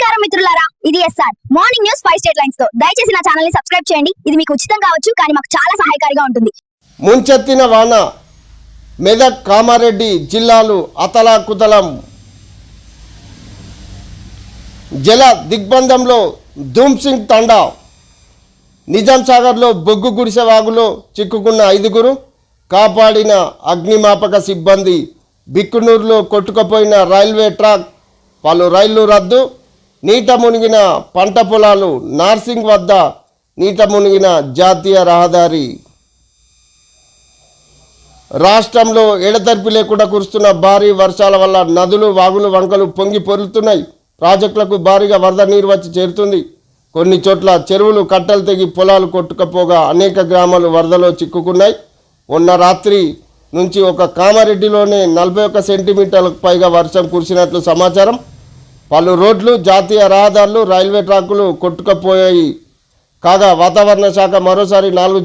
నమస్కారం మిత్రులారా, ఇది SR morning news 5 state lines తో. దయచేసి నా ఛానల్ ని సబ్స్క్రైబ్ చేయండి. ఇది మీకు ఉచితం కావచ్చు, కానీ మాకు చాలా సహాయకారిగా ఉంటుంది. ముంచెత్తిన వాన, మెదక్ కామారెడ్డి జిల్లాలు అతలాకుతలం. జల దిగ్బంధంలో ధూమ్సింగ్ తండా. నిజాం సాగర్లో బొగ్గు గుడిసె వాగులో చిక్కుకున్న 5గురు, కాపాడిన అగ్నిమాపక సిబ్బంది. బిక్కునూరులో కొట్టుకుపోయిన రైల్వే ట్రాక్, పలు రైళ్లు రద్దు. నీట మునిగిన పంట పొలాలు. నార్సింగ్ వద్ద నీట మునిగిన జాతీయ రహదారి. రాష్ట్రంలో ఎడతెరిపి లేకుండా కురుస్తున్న భారీ వర్షాల వల్ల నదులు, వాగులు, వంకలు పొంగి పొరులుతున్నాయి. ప్రాజెక్టులకు భారీగా వరద నీరు వచ్చి చేరుతుంది. కొన్ని చోట్ల చెరువులు కట్టలు తెగి పొలాలు కొట్టుకపోగా అనేక గ్రామాలు వరదలో చిక్కుకున్నాయి. మొన్న రాత్రి నుంచి ఒక కామారెడ్డిలోనే 41 సెంటీమీటర్లకు పైగా వర్షం కురిసినట్లు సమాచారం. పలు రోడ్లు, జాతీయ రహదారులు, రైల్వే ట్రాకులు కొట్టుకుపోయాయి. కాగా వాతావరణ శాఖ మరోసారి 4